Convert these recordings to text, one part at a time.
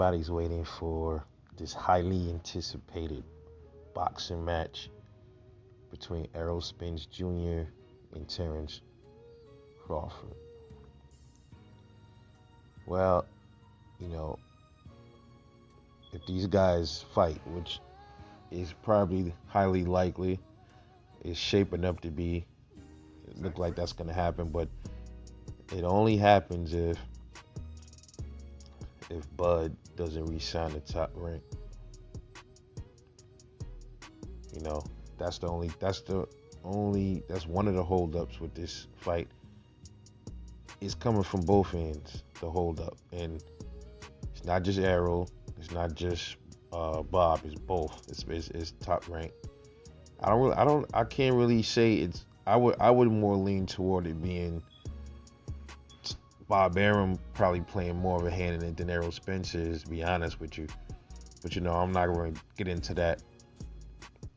everybody's waiting for this highly anticipated boxing match between Errol Spence Jr. and Terence Crawford. Well, you know, if these guys fight, which is probably highly likely, is shaping up to be, it look like that's going to happen, but it only happens if Bud doesn't re-sign the top rank. You know, that's one of the holdups with this fight. It's coming from both ends, the holdup, and it's not just Errol, it's not just Bob, it's both. It's top rank. I can't really say it's. I would more lean toward it being Bob Arum probably playing more of a hand in it than Errol Spence is, to be honest with you. But I'm not going to get into that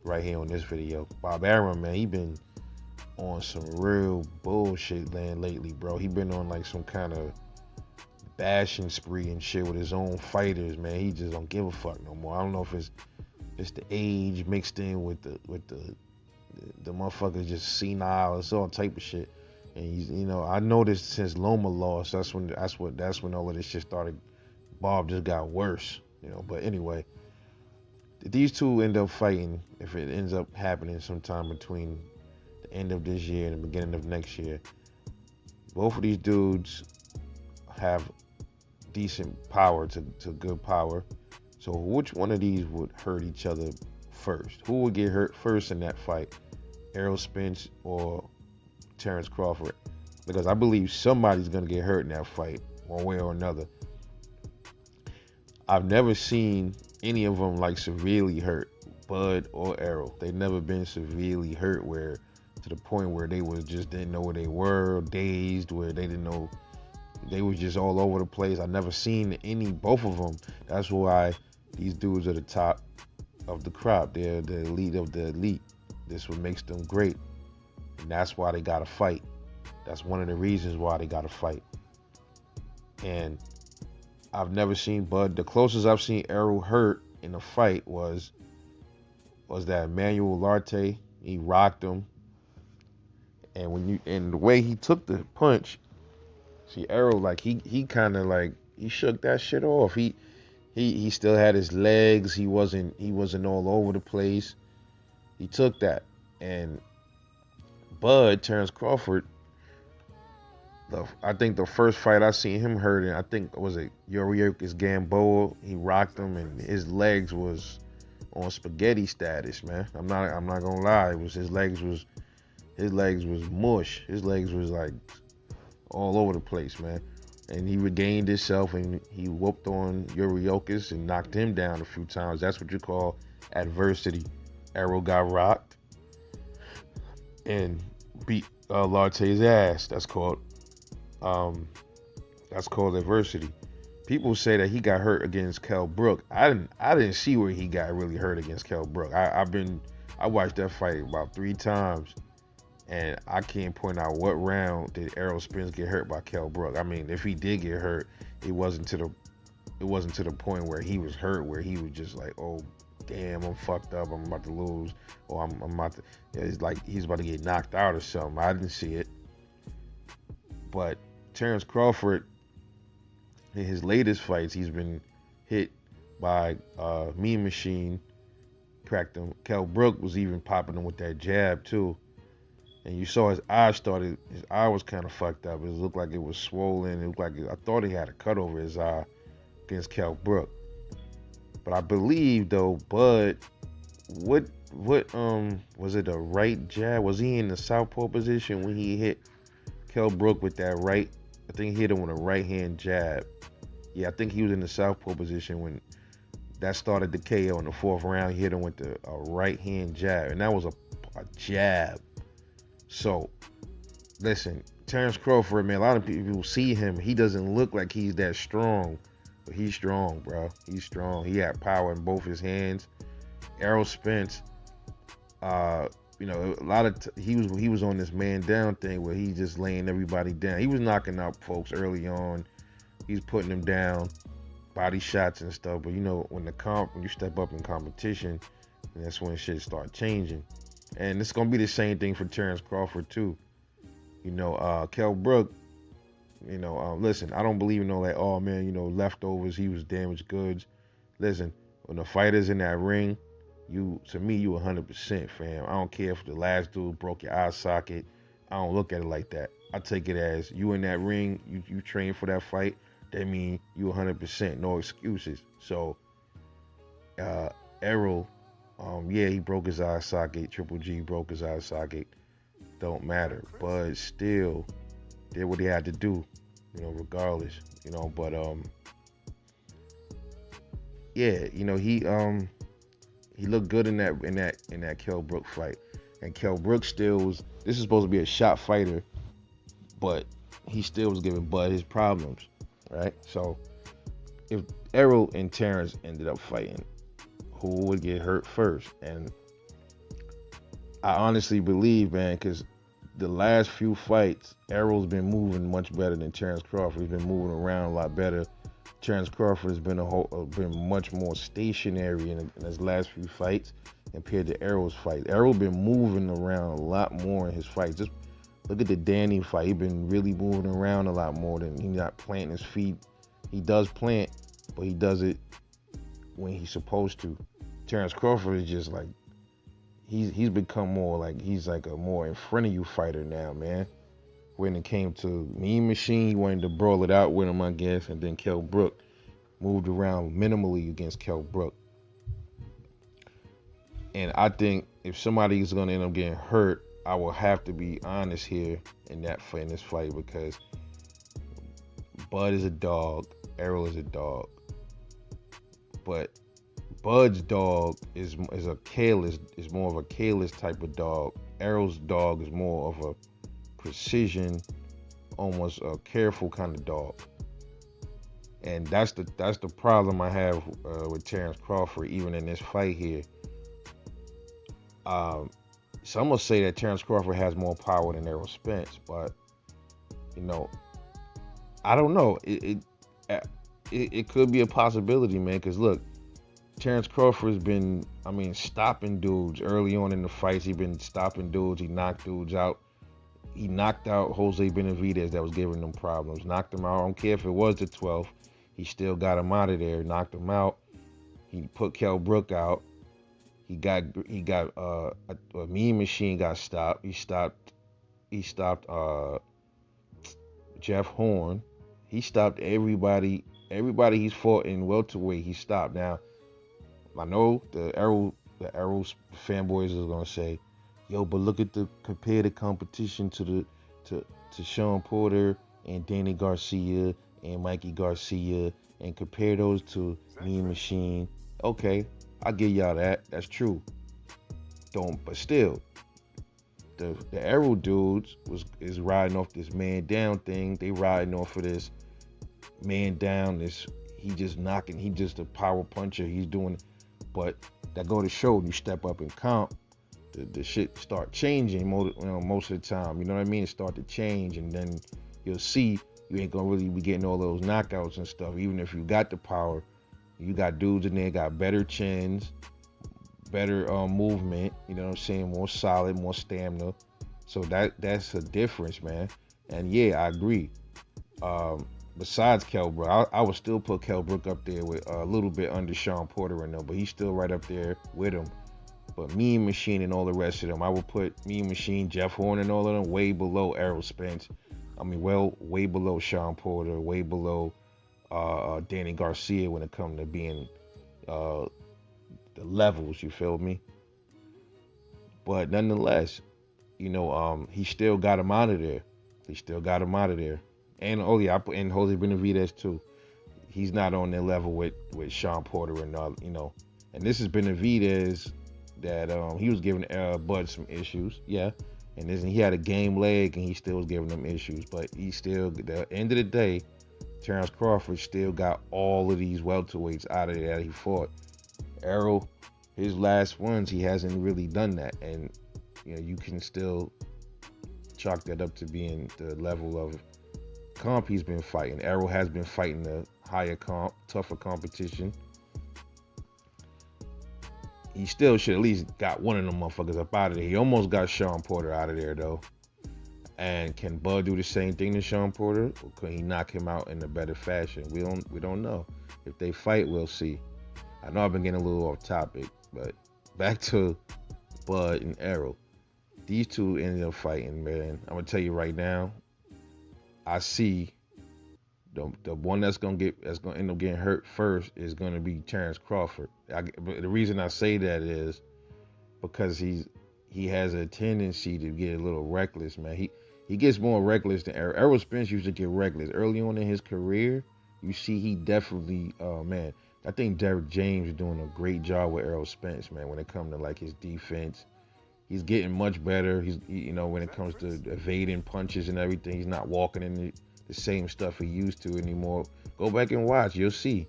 right here on this video. Bob Arum, man, he been on some real bullshit land lately, bro. He been on like some kind of bashing spree and shit with his own fighters, man. He just don't give a fuck no more. I don't know if it's the age mixed in with the motherfuckers just senile. It's all type of shit. And I noticed since Loma lost, that's when all of this shit started. Bob just got worse, But anyway, these two end up fighting. If it ends up happening sometime between the end of this year and the beginning of next year, both of these dudes have decent power to good power. So which one of these would hurt each other first? Who would get hurt first in that fight? Errol Spence or Terence Crawford? Because I believe somebody's going to get hurt in that fight, one way or another. I've never seen any of them like severely hurt, Bud or Errol. They've never been severely hurt to the point where they didn't know where they were, dazed, where they didn't know, they was just all over the place. I've never seen both of them. That's why these dudes are the top of the crop. They're the elite of the elite. This what makes them great. And that's why they got to fight. That's one of the reasons why they got to fight. And I've never seen Bud. The closest I've seen Errol hurt in a fight was that Emmanuel Larte. He rocked him. And the way he took the punch, see Errol, like he kind of like he shook that shit off. He still had his legs. He wasn't all over the place. He took that. And Bud, Terence Crawford, I think the first fight I seen him hurt in, I think was it Yuriorkis Gamboa. He rocked him and his legs was on spaghetti status, man. I'm not gonna lie. It was his legs was mush. His legs was like all over the place, man. And he regained himself and he whooped on Yuriorkis and knocked him down a few times. That's what you call adversity. Errol got rocked and beat Larte's ass. That's called adversity. People say that he got hurt against Kell Brook. I didn't see where he got really hurt against Kell Brook. I watched that fight about 3 times, and I can't point out what round did Errol Spence get hurt by Kell Brook. I mean, if he did get hurt, it wasn't to the point where he was hurt, where he was just like, oh damn, I'm fucked up, I'm about to lose, or I'm about to. It's like he's about to get knocked out or something. I didn't see it, but Terence Crawford, in his latest fights, he's been hit by Mean Machine, cracked him. Kell Brook was even popping him with that jab too. And you saw his eye was kind of fucked up. It looked like it was swollen. It looked like I thought he had a cut over his eye against Kell Brook. But I believe though, Bud, what was it, a right jab? Was he in the southpaw position when he hit Kell Brook with that right? I think he hit him with a right hand jab. Yeah, I think he was in the southpaw position when that started the KO in the 4th round. He hit him with a right hand jab, and that was a jab. So, listen, Terence Crawford, man, a lot of people see him. He doesn't look like he's that strong, but he's strong, bro. He's strong. He had power in both his hands. Errol Spence, a lot of he was on this man down thing where he's just laying everybody down. He was knocking out folks early on. He's putting them down, body shots and stuff. But when when you step up in competition, that's when shit start changing. And it's gonna be the same thing for Terence Crawford too. Kell Brook. Listen, I don't believe in all that. Oh man, leftovers. He was damaged goods. Listen, when the fighter's in that ring, to me, you 100%, fam. I don't care if the last dude broke your eye socket. I don't look at it like that. I take it as you in that ring, you train for that fight. That mean you 100%, no excuses. So, Errol, yeah, he broke his eye socket. Triple G broke his eye socket. Don't matter, but still, did what he had to do, regardless, But yeah, he looked good in that Kell Brook fight, and Kell Brook still was. This is supposed to be a shot fighter, but he still was giving Bud his problems, right? So if Errol and Terence ended up fighting, who would get hurt first? And I honestly believe, man, because the last few fights, Errol's been moving much better than Terence Crawford. He's been moving around a lot better. Terence Crawford has been much more stationary in his last few fights compared to Errol's fight. Errol been moving around a lot more in his fights. Just look at the Danny fight. He's been really moving around a lot more than he's not planting his feet. He does plant, but he does it when he's supposed to. Terence Crawford is just like he's become more like he's like a more in front of you fighter now, man. When it came to Mean Machine, he wanted to brawl it out with him, I guess, and then Kell Brook moved around minimally against Kell Brook. And I think if somebody is going to end up getting hurt, I will have to be honest here in this fight, because Bud is a dog, Errol is a dog, but Bud's dog is more of a careless type of dog. Errol's dog is more of a precision, almost a careful kind of dog, and that's the problem I have with Terence Crawford, even in this fight here. Some will say that Terence Crawford has more power than Errol Spence, but I don't know. It could be a possibility, man. Because look, Terence Crawford's been, stopping dudes early on in the fights. He's been stopping dudes. He knocked dudes out. He knocked out Jose Benavidez that was giving them problems. Knocked him out. I don't care if it was the 12th. He still got him out of there. Knocked him out. He put Kell Brook out. He got a Mean Machine got stopped. He stopped Jeff Horn. He stopped everybody. Everybody he's fought in welterweight, he stopped. Now, I know the Errol fanboys is gonna say, yo, but look at compare the competition to Sean Porter and Danny Garcia and Mikey Garcia, and compare those to Mean Machine. Okay, I'll give y'all that. That's true. But still, the Errol dudes is riding off this Mandown thing. They riding off of this Mandown. He just a power puncher. He's doing, but that go to show you step up in comp, the shit start changing most of the time. You know what I mean? It start to change, and then you'll see you ain't gonna really be getting all those knockouts and stuff. Even if you got the power, you got dudes in there got better chins, better movement. You know what I'm saying? More solid, more stamina. So that's a difference, man. And yeah, I agree. Besides Kell Brook, I would still put Kell Brook up there with a little bit under Sean Porter and them, but he's still right up there with him. But Mean Machine and all the rest of them, I would put Mean Machine, Jeff Horn, and all of them way below Errol Spence. Way below Sean Porter, way below Danny Garcia when it comes to being the levels. You feel me? But nonetheless, he still got him out of there. And I put in Jose Benavidez too. He's not on their level with Sean Porter and And this is Benavidez that he was giving Bud some issues, yeah. And he had a game leg and he still was giving them issues. But he still, at the end of the day, Terence Crawford still got all of these welterweights out of there that he fought. Errol, his last ones, he hasn't really done that. And you can still chalk that up to being the level of comp he's been fighting. Errol has been fighting the higher comp, tougher competition. He still should at least got one of them motherfuckers up out of there. He almost got Sean Porter out of there though. And can Bud do the same thing to Sean Porter, or could he knock him out in a better fashion? We don't know. If they fight, we'll see. I know I've been getting a little off topic, but back to Bud and Errol. These two ended up fighting, man. I'm gonna tell you right now. I see the one that's gonna end up getting hurt first is gonna be Terence Crawford. But the reason I say that is because he has a tendency to get a little reckless, man. He gets more reckless than Errol. Errol Spence used to get reckless early on in his career. You see, he definitely, man. I think Derrick James is doing a great job with Errol Spence, man. When it comes to like his defense, he's getting much better. When it comes to evading punches and everything, he's not walking in the same stuff he used to anymore. Go back and watch, you'll see.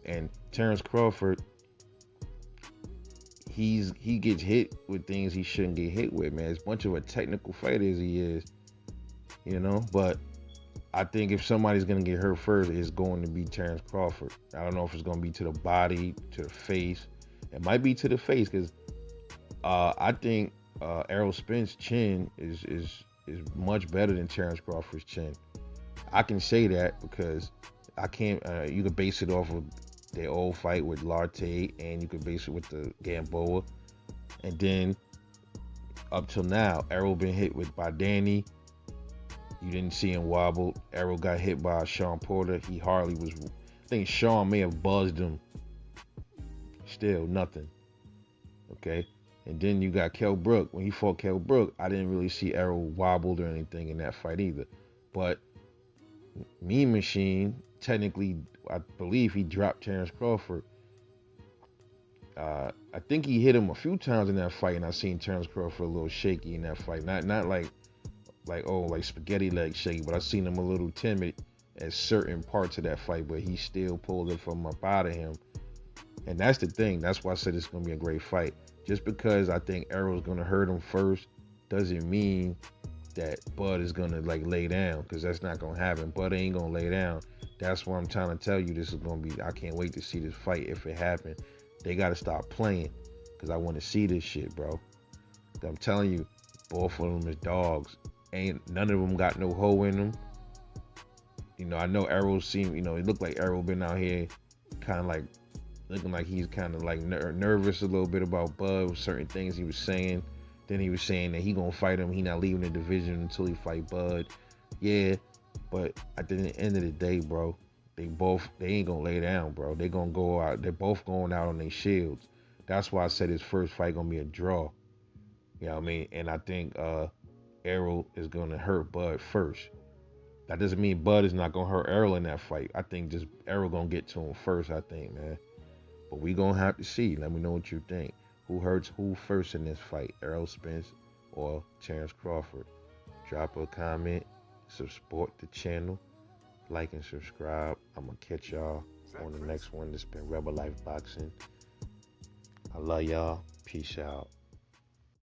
And Terence Crawford, he gets hit with things he shouldn't get hit with, man. As much of a technical fighter as he is, but I think if somebody's gonna get hurt first, it's going to be Terence Crawford. I don't know if it's gonna be to the body, to the face. It might be to the face because I think Errol Spence's chin is much better than Terence Crawford's chin. I can say that because I can't. You can base it off of their old fight with Larte, and you could base it with the Gamboa. And then up till now, Errol been hit by Danny. You didn't see him wobble. Errol got hit by Sean Porter. He hardly was. I think Sean may have buzzed him. Still nothing. Okay. And then you got Kell Brook. When he fought Kell Brook, I didn't really see Errol wobbled or anything in that fight either. But Mean Machine, technically, I believe he dropped Terence Crawford. I think he hit him a few times in that fight, and I seen Terence Crawford a little shaky in that fight. Not like spaghetti leg shaky, but I seen him a little timid at certain parts of that fight, but he still pulled it from up out of him. And that's the thing. That's why I said it's gonna be a great fight. Just because I think Errol's gonna hurt him first doesn't mean that Bud is gonna lay down, because that's not gonna happen. Bud ain't gonna lay down. That's why I'm trying to tell you this is gonna be. I can't wait to see this fight if it happens. They gotta stop playing, because I want to see this shit, bro. I'm telling you, both of them is dogs. Ain't none of them got no hoe in them. I know Errol seemed. It looked like Errol been out here, kind of looking like he's kind of nervous a little bit about Bud with certain things he was saying. Then he was saying that he gonna fight him. He not leaving the division until he fight Bud. Yeah, but at the end of the day, bro, they ain't gonna lay down, bro. They gonna go out. They're both going out on their shields. That's why I said his first fight gonna be a draw. You know what I mean? And I think Errol is gonna hurt Bud first. That doesn't mean Bud is not gonna hurt Errol in that fight. I think just Errol gonna get to him first. I think, man. But we gonna have to see. Let me know what you think. Who hurts who first in this fight? Errol Spence or Terence Crawford? Drop a comment, support the channel, like and subscribe. I'm gonna catch y'all on the next one. This been Rebel Life Boxing. I love y'all. Peace out.